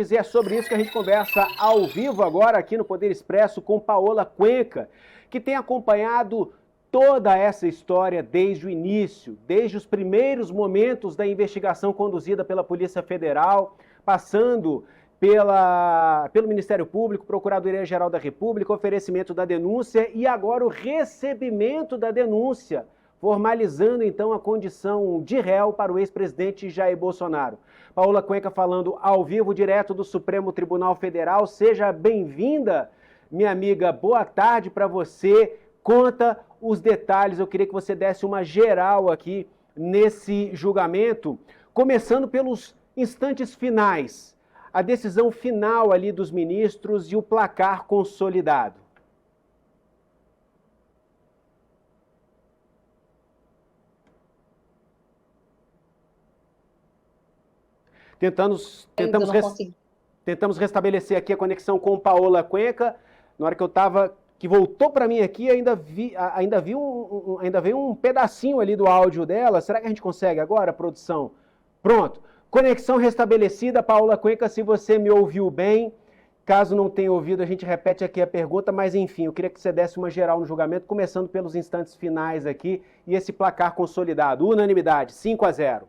E é sobre isso que a gente conversa ao vivo agora aqui no Poder Expresso com Paola Cuenca, que tem acompanhado toda essa história desde o início, desde os primeiros momentos da investigação conduzida pela Polícia Federal, passando pelo Ministério Público, Procuradoria-Geral da República, oferecimento da denúncia e agora o recebimento da denúncia, formalizando então a condição de réu para o ex-presidente Jair Bolsonaro. Paola Cuenca falando ao vivo, direto do Supremo Tribunal Federal. Seja bem-vinda, minha amiga. Boa tarde para você. Conta os detalhes. Eu queria que você desse uma geral aqui nesse julgamento, começando pelos instantes finais, a decisão final ali dos ministros e o placar consolidado. Tentamos restabelecer aqui a conexão com Paola Cuenca. Na hora que eu estava, que voltou para mim aqui, ainda veio um pedacinho ali do áudio dela. Será que a gente consegue agora, produção? Pronto. Conexão restabelecida, Paola Cuenca, se você me ouviu bem. Caso não tenha ouvido, a gente repete aqui a pergunta, mas enfim, eu queria que você desse uma geral no julgamento, começando pelos instantes finais aqui e esse placar consolidado. Unanimidade, 5-0.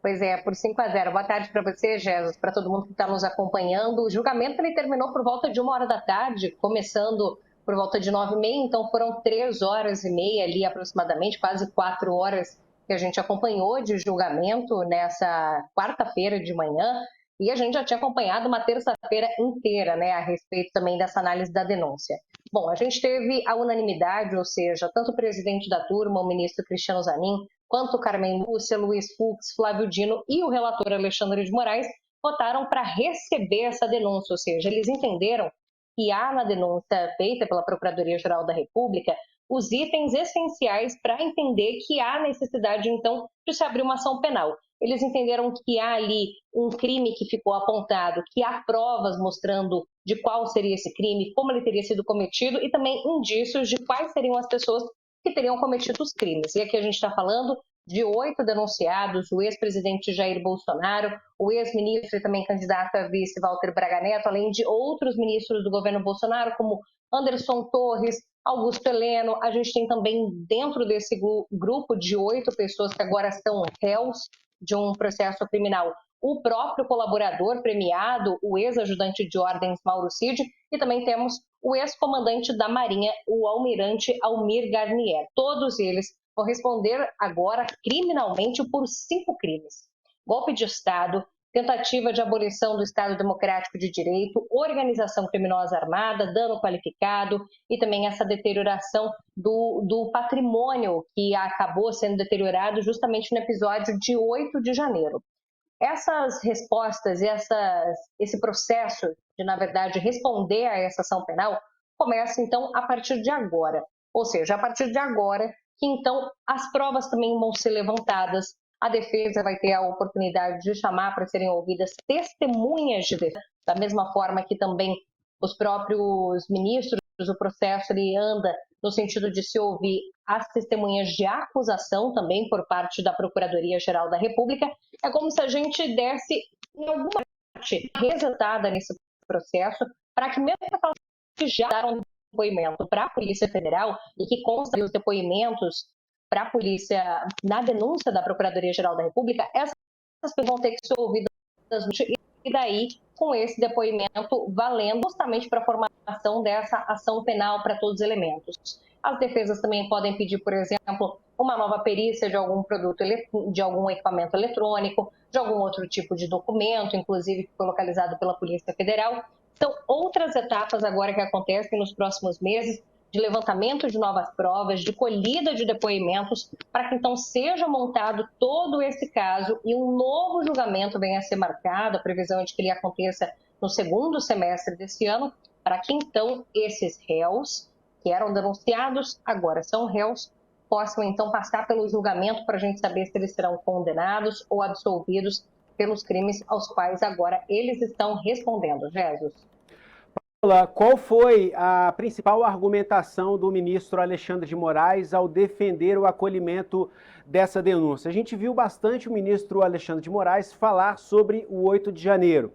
Pois é, por 5-0. Boa tarde para você, Jesus, para todo mundo que está nos acompanhando. O julgamento ele terminou por volta de 1h da tarde, começando por volta de 9h30, então foram 3 horas e meia ali aproximadamente, quase 4 horas que a gente acompanhou de julgamento nessa quarta-feira de manhã, e a gente já tinha acompanhado uma terça-feira inteira, né, a respeito também dessa análise da denúncia. Bom, a gente teve a unanimidade, ou seja, tanto o presidente da turma, o ministro Cristiano Zanin, quanto Carmen Lúcia, Luiz Fux, Flávio Dino e o relator Alexandre de Moraes votaram para receber essa denúncia, ou seja, eles entenderam que há na denúncia feita pela Procuradoria-Geral da República os itens essenciais para entender que há necessidade, então, de se abrir uma ação penal. Eles entenderam que há ali um crime que ficou apontado, que há provas mostrando de qual seria esse crime, como ele teria sido cometido e também indícios de quais seriam as pessoas que teriam cometido os crimes. E aqui a gente está falando de 8 denunciados, o ex-presidente Jair Bolsonaro, o ex-ministro e também candidato a vice Walter Braga Neto, além de outros ministros do governo Bolsonaro, como Anderson Torres, Augusto Heleno. A gente tem também dentro desse grupo de 8 pessoas que agora são réus de um processo criminal, o próprio colaborador premiado, o ex-ajudante de ordens Mauro Cid, e também temos o ex-comandante da Marinha, o almirante Almir Garnier. Todos eles vão responder agora criminalmente por 5 crimes: golpe de Estado, tentativa de abolição do Estado Democrático de Direito, organização criminosa armada, dano qualificado e também essa deterioração do patrimônio que acabou sendo deteriorado justamente no episódio de 8 de janeiro. Essas respostas e esse processo de, na verdade, responder a essa ação penal começa, então, a partir de agora. Ou seja, a partir de agora que, então, as provas também vão ser levantadas, a defesa vai ter a oportunidade de chamar para serem ouvidas testemunhas de defesa, da mesma forma que também os próprios ministros, o processo ele anda no sentido de se ouvir as testemunhas de acusação também por parte da Procuradoria-Geral da República. É como se a gente desse, em alguma parte, resetada nesse processo, para que mesmo aquelas que já deram depoimento para a Polícia Federal e que constam os depoimentos para a polícia na denúncia da Procuradoria-Geral da República, essas pessoas vão ter que ser ouvidas e daí, com esse depoimento valendo justamente para a formação dessa ação penal para todos os elementos. As defesas também podem pedir, por exemplo, uma nova perícia de algum produto, de algum equipamento eletrônico, de algum outro tipo de documento, inclusive que foi localizado pela Polícia Federal. São outras etapas agora que acontecem nos próximos meses, de levantamento de novas provas, de colhida de depoimentos, para que então seja montado todo esse caso e um novo julgamento venha a ser marcado, a previsão é de que ele aconteça no segundo semestre desse ano, para que então esses réus, que eram denunciados, agora são réus, possam então passar pelo julgamento para a gente saber se eles serão condenados ou absolvidos pelos crimes aos quais agora eles estão respondendo. Jesus. Olá, qual foi a principal argumentação do ministro Alexandre de Moraes ao defender o acolhimento dessa denúncia? A gente viu bastante o ministro Alexandre de Moraes falar sobre o 8 de janeiro.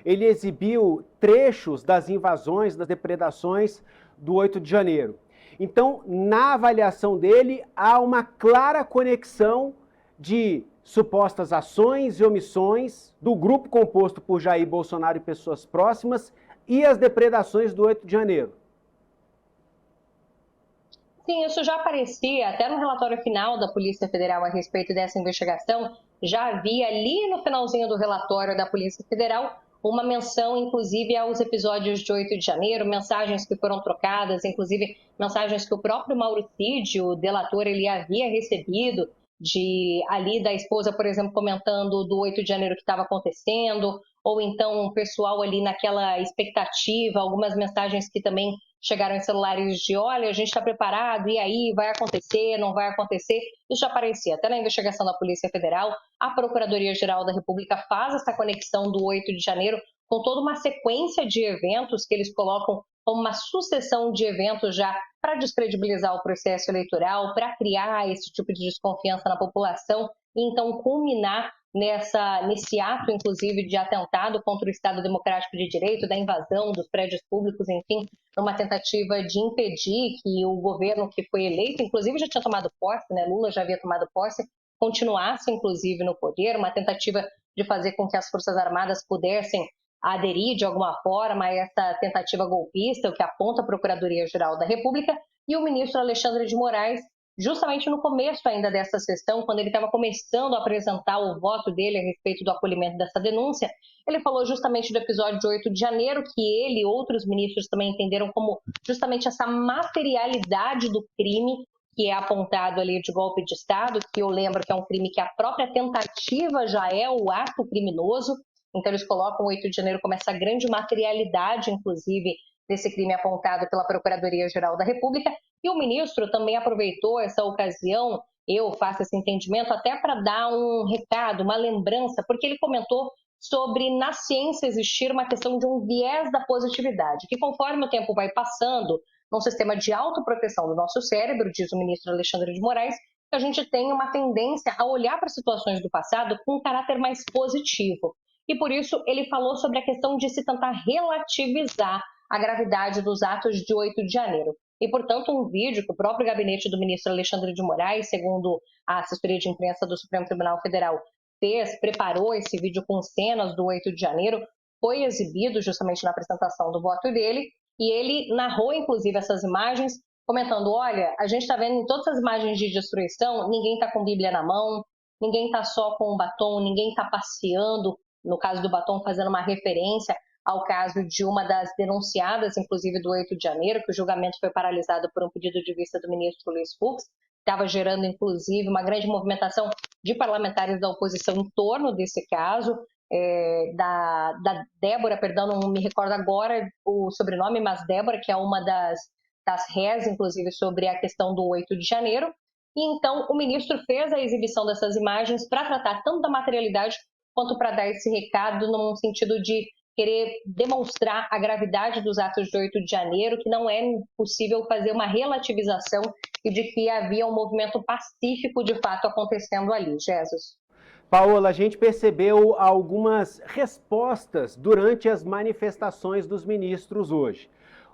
Ele exibiu trechos das invasões, das depredações do 8 de janeiro. Então, na avaliação dele, há uma clara conexão de supostas ações e omissões do grupo composto por Jair Bolsonaro e pessoas próximas e as depredações do 8 de janeiro. Sim, isso já aparecia até no relatório final da Polícia Federal a respeito dessa investigação. Já havia ali no finalzinho do relatório da Polícia Federal uma menção, inclusive, aos episódios de 8 de janeiro, mensagens que foram trocadas, inclusive mensagens que o próprio Mauro Cid, o delator, ele havia recebido ali da esposa, por exemplo, comentando do 8 de janeiro que estava acontecendo, ou então o pessoal ali naquela expectativa, algumas mensagens que também chegaram em celulares de, olha, a gente está preparado, e aí, vai acontecer, não vai acontecer? Isso já aparecia até na investigação da Polícia Federal. A Procuradoria-Geral da República faz essa conexão do 8 de janeiro com toda uma sequência de eventos que eles colocam como uma sucessão de eventos já para descredibilizar o processo eleitoral, para criar esse tipo de desconfiança na população e então culminar nesse ato, inclusive, de atentado contra o Estado Democrático de Direito, da invasão dos prédios públicos, enfim, numa tentativa de impedir que o governo que foi eleito, inclusive já tinha tomado posse, né, Lula já havia tomado posse, continuasse, inclusive, no poder, uma tentativa de fazer com que as Forças Armadas pudessem aderir de alguma forma a essa tentativa golpista, o que aponta a Procuradoria-Geral da República, e o ministro Alexandre de Moraes, justamente no começo ainda dessa sessão, quando ele estava começando a apresentar o voto dele a respeito do acolhimento dessa denúncia, ele falou justamente do episódio de 8 de janeiro, que ele e outros ministros também entenderam como justamente essa materialidade do crime que é apontado ali de golpe de Estado, que eu lembro que é um crime que a própria tentativa já é o ato criminoso. Então, eles colocam o 8 de janeiro como essa grande materialidade, inclusive, desse crime apontado pela Procuradoria-Geral da República. E o ministro também aproveitou essa ocasião, eu faço esse entendimento, até para dar um recado, uma lembrança, porque ele comentou sobre, na ciência, existir uma questão de um viés da positividade, que conforme o tempo vai passando, num sistema de autoproteção do nosso cérebro, diz o ministro Alexandre de Moraes, que a gente tem uma tendência a olhar para situações do passado com um caráter mais positivo. E por isso ele falou sobre a questão de se tentar relativizar a gravidade dos atos de 8 de janeiro. E, portanto, um vídeo que o próprio gabinete do ministro Alexandre de Moraes, segundo a assessoria de imprensa do Supremo Tribunal Federal, preparou esse vídeo com cenas do 8 de janeiro, foi exibido justamente na apresentação do voto dele, e ele narrou, inclusive, essas imagens, comentando, olha, a gente está vendo em todas as imagens de destruição, ninguém está com Bíblia na mão, ninguém está só com um batom, ninguém está passeando, no caso do batom, fazendo uma referência ao caso de uma das denunciadas, inclusive do 8 de janeiro, que o julgamento foi paralisado por um pedido de vista do ministro Luiz Fux, estava gerando, inclusive, uma grande movimentação de parlamentares da oposição em torno desse caso, da Débora, perdão, não me recordo agora o sobrenome, mas Débora, que é uma das réis, inclusive, sobre a questão do 8 de janeiro. E então o ministro fez a exibição dessas imagens para tratar tanto da materialidade quanto para dar esse recado num sentido de querer demonstrar a gravidade dos atos de 8 de janeiro, que não é possível fazer uma relativização e de que havia um movimento pacífico de fato acontecendo ali. Jesus. Paola, a gente percebeu algumas respostas durante as manifestações dos ministros hoje.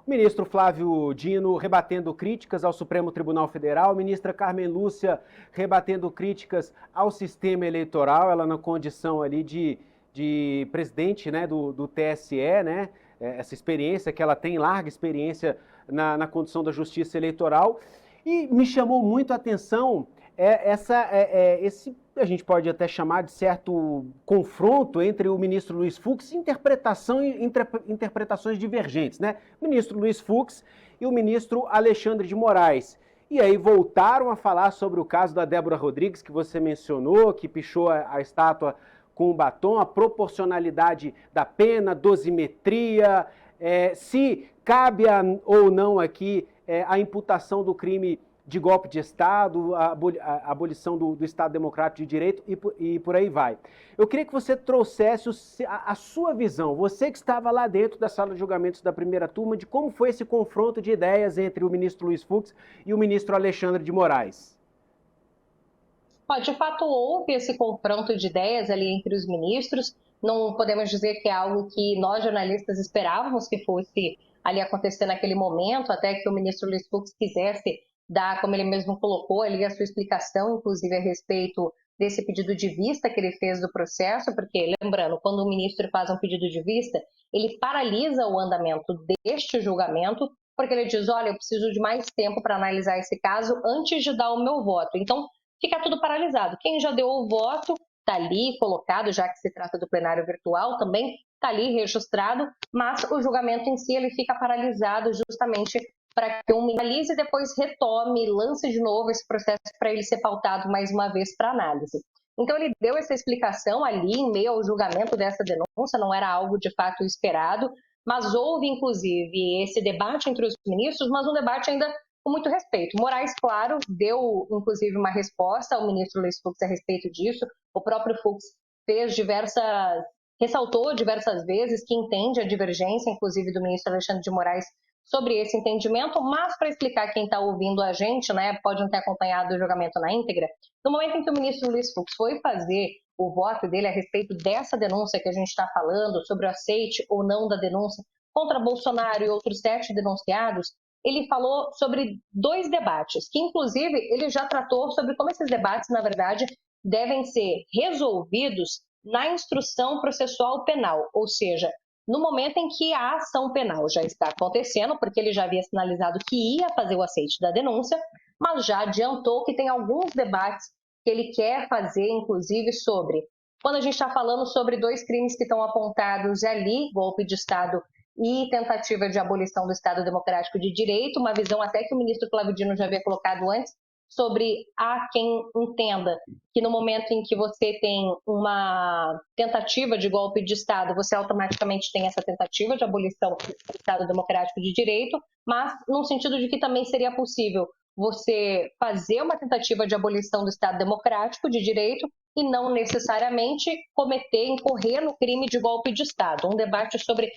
O ministro Flávio Dino rebatendo críticas ao Supremo Tribunal Federal, a ministra Carmen Lúcia rebatendo críticas ao sistema eleitoral, ela na condição ali de presidente, né, do TSE, né, essa experiência que ela tem, larga experiência na condução da justiça eleitoral, e me chamou muito a atenção esse, a gente pode até chamar de certo confronto entre o ministro Luiz Fux e interpretações divergentes, né? O ministro Luiz Fux e o ministro Alexandre de Moraes. E aí voltaram a falar sobre o caso da Débora Rodrigues, que você mencionou, que pichou a estátua com o batom, a proporcionalidade da pena, dosimetria, se cabe ou não aqui a imputação do crime de golpe de Estado, a abolição do Estado Democrático de Direito e por aí vai. Eu queria que você trouxesse a sua visão, você que estava lá dentro da sala de julgamentos da primeira turma, de como foi esse confronto de ideias entre o ministro Luiz Fux e o ministro Alexandre de Moraes. De fato, houve esse confronto de ideias ali entre os ministros. Não podemos dizer que é algo que nós, jornalistas, esperávamos que fosse ali acontecer naquele momento, até que o ministro Luiz Fux quisesse dar, como ele mesmo colocou ali, a sua explicação, inclusive a respeito desse pedido de vista que ele fez do processo, porque, lembrando, quando o ministro faz um pedido de vista, ele paralisa o andamento deste julgamento, porque ele diz, olha, eu preciso de mais tempo para analisar esse caso antes de dar o meu voto. Então, fica tudo paralisado. Quem já deu o voto está ali colocado, já que se trata do plenário virtual, também está ali registrado, mas o julgamento em si ele fica paralisado justamente para que um analise e depois retome, lance de novo esse processo para ele ser pautado mais uma vez para análise. Então ele deu essa explicação ali em meio ao julgamento dessa denúncia, não era algo de fato esperado, mas houve inclusive esse debate entre os ministros, mas um debate ainda com muito respeito. Moraes, claro, deu inclusive uma resposta ao ministro Luiz Fux a respeito disso. O próprio Fux ressaltou diversas vezes que entende a divergência, inclusive do ministro Alexandre de Moraes, sobre esse entendimento, mas para explicar quem está ouvindo a gente, né, pode não ter acompanhado o julgamento na íntegra, no momento em que o ministro Luiz Fux foi fazer o voto dele a respeito dessa denúncia que a gente está falando, sobre o aceite ou não da denúncia contra Bolsonaro e outros 7 denunciados, ele falou sobre 2 debates, que inclusive ele já tratou sobre como esses debates, na verdade, devem ser resolvidos na instrução processual penal, ou seja, no momento em que a ação penal já está acontecendo, porque ele já havia sinalizado que ia fazer o aceite da denúncia, mas já adiantou que tem alguns debates que ele quer fazer, inclusive, sobre, quando a gente está falando sobre 2 crimes que estão apontados ali, golpe de Estado e tentativa de abolição do Estado Democrático de Direito, uma visão até que o ministro Flávio Dino já havia colocado antes, sobre há quem entenda que no momento em que você tem uma tentativa de golpe de Estado, você automaticamente tem essa tentativa de abolição do Estado Democrático de Direito, mas no sentido de que também seria possível você fazer uma tentativa de abolição do Estado Democrático de Direito e não necessariamente incorrer no crime de golpe de Estado. Um debate sobre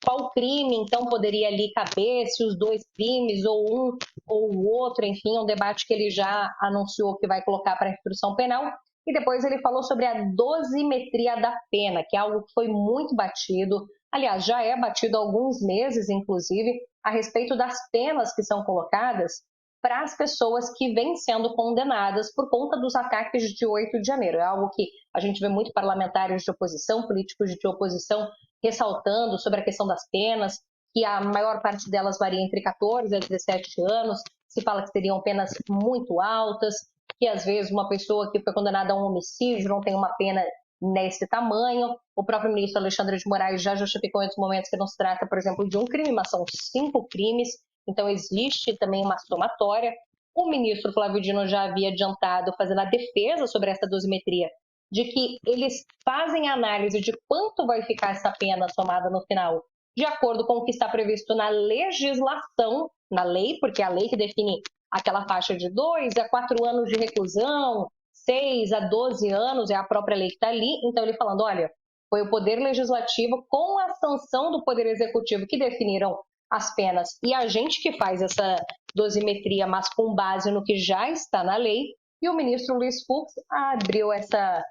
qual crime, então, poderia ali caber, se os 2 crimes, ou um ou o outro, enfim, um debate que ele já anunciou que vai colocar para a instrução penal. E depois ele falou sobre a dosimetria da pena, que é algo que foi muito batido, aliás, já é batido há alguns meses, inclusive, a respeito das penas que são colocadas para as pessoas que vêm sendo condenadas por conta dos ataques de 8 de janeiro. É algo que a gente vê muito parlamentares de oposição, políticos de oposição, ressaltando sobre a questão das penas, que a maior parte delas varia entre 14 a 17 anos, se fala que seriam penas muito altas, que às vezes uma pessoa que foi condenada a um homicídio não tem uma pena nesse tamanho. O próprio ministro Alexandre de Moraes já justificou em outros momentos que não se trata, por exemplo, de um crime, mas são 5 crimes, então existe também uma somatória. O ministro Flávio Dino já havia adiantado, fazendo a defesa sobre essa dosimetria, de que eles fazem a análise de quanto vai ficar essa pena somada no final, de acordo com o que está previsto na legislação, na lei, porque é a lei que define aquela faixa de 2 a 4 anos de reclusão, 6 a 12 anos, é a própria lei que está ali. Então ele falando, olha, foi o Poder Legislativo com a sanção do Poder Executivo que definiram as penas, e a gente que faz essa dosimetria, mas com base no que já está na lei, e o ministro Luiz Fux abriu essa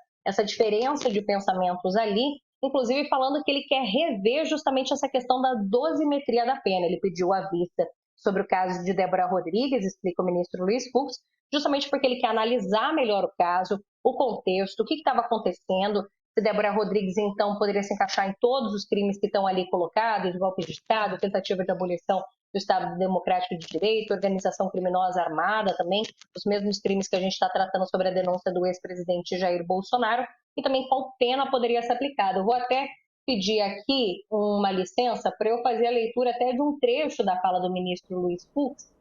diferença de pensamentos ali, inclusive falando que ele quer rever justamente essa questão da dosimetria da pena. Ele pediu a vista sobre o caso de Débora Rodrigues, explica o ministro Luiz Fux, justamente porque ele quer analisar melhor o caso, o contexto, o que estava acontecendo, se Débora Rodrigues, então, poderia se encaixar em todos os crimes que estão ali colocados, golpe de Estado, tentativa de abolição do Estado Democrático de Direito, organização criminosa armada também, os mesmos crimes que a gente está tratando sobre a denúncia do ex-presidente Jair Bolsonaro, e também qual pena poderia ser aplicada. Eu vou até pedir aqui uma licença para eu fazer a leitura até de um trecho da fala do ministro Luiz Fux,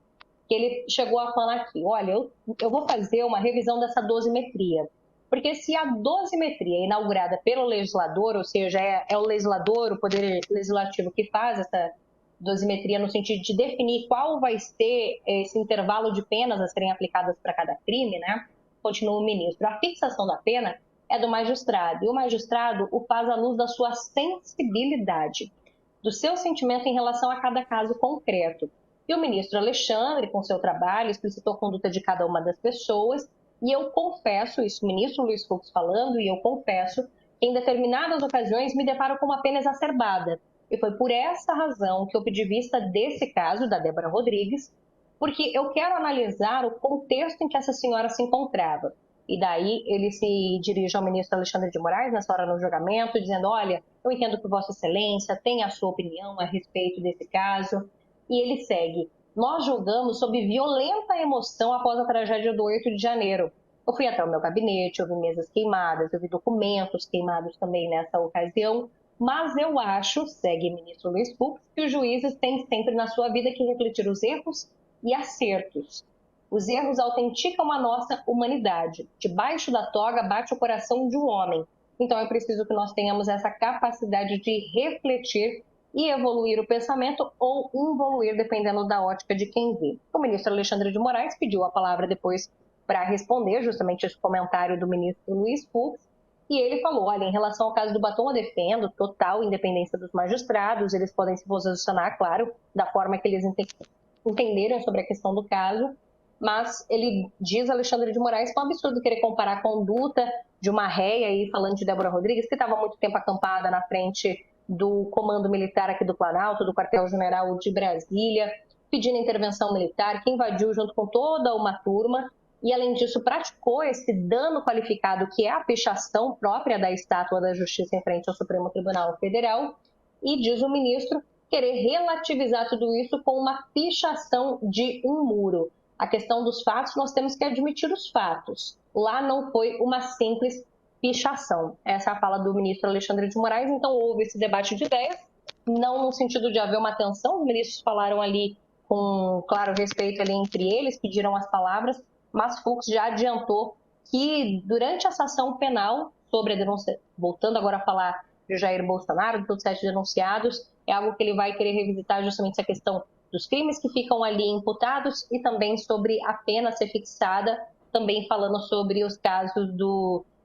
que ele chegou a falar aqui, olha, eu vou fazer uma revisão dessa dosimetria, porque se a dosimetria é inaugurada pelo legislador, ou seja, é o legislador, o Poder Legislativo que faz dosimetria no sentido de definir qual vai ser esse intervalo de penas a serem aplicadas para cada crime, né? Continua o ministro. A fixação da pena é do magistrado, e o magistrado o faz à luz da sua sensibilidade, do seu sentimento em relação a cada caso concreto. E o ministro Alexandre, com seu trabalho, explicitou a conduta de cada uma das pessoas, e eu confesso, isso o ministro Luiz Fux falando, e eu confesso que em determinadas ocasiões me deparo com uma pena exacerbada. E foi por essa razão que eu pedi vista desse caso da Débora Rodrigues, porque eu quero analisar o contexto em que essa senhora se encontrava. E daí ele se dirige ao ministro Alexandre de Moraes, nessa hora no julgamento, dizendo: olha, eu entendo que Vossa Excelência tem a sua opinião a respeito desse caso. E ele segue: nós julgamos sob violenta emoção após a tragédia do 8 de janeiro. Eu fui até o meu gabinete, eu vi mesas queimadas, eu vi documentos queimados também nessa ocasião, mas eu acho, segue o ministro Luiz Fux, que os juízes têm sempre na sua vida que refletir os erros e acertos. Os erros autenticam a nossa humanidade. Debaixo da toga bate o coração de um homem. Então é preciso que nós tenhamos essa capacidade de refletir e evoluir o pensamento ou involuir, dependendo da ótica de quem vê. O ministro Alexandre de Moraes pediu a palavra depois para responder justamente esse comentário do ministro Luiz Fux, e ele falou: olha, em relação ao caso do batom, eu defendo total independência dos magistrados, eles podem se posicionar, claro, da forma que eles entenderem sobre a questão do caso, mas ele diz, Alexandre de Moraes, que é um absurdo querer comparar a conduta de uma réia, aí, falando de Débora Rodrigues, que estava há muito tempo acampada na frente do comando militar aqui do Planalto, do quartel-general de Brasília, pedindo intervenção militar, que invadiu junto com toda uma turma, e além disso praticou esse dano qualificado, que é a pichação própria da estátua da Justiça em frente ao Supremo Tribunal Federal, e diz o ministro querer relativizar tudo isso com uma pichação de um muro. A questão dos fatos, nós temos que admitir os fatos. Lá não foi uma simples pichação. Essa é a fala do ministro Alexandre de Moraes. Então houve esse debate de ideias, não no sentido de haver uma tensão, os ministros falaram ali com, claro, respeito ali entre eles, pediram as palavras, mas Fux já adiantou que durante essa ação penal sobre a denúncia, voltando agora a falar de Jair Bolsonaro, de todos os 7 denunciados, é algo que ele vai querer revisitar justamente essa questão dos crimes que ficam ali imputados e também sobre a pena ser fixada, também falando sobre os casos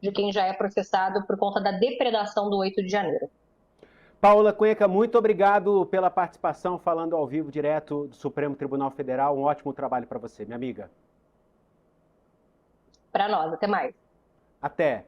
de quem já é processado por conta da depredação do 8 de janeiro. Paola Cuenca, muito obrigado pela participação, falando ao vivo, direto do Supremo Tribunal Federal. Um ótimo trabalho para você, minha amiga. Para nós, até mais. Até.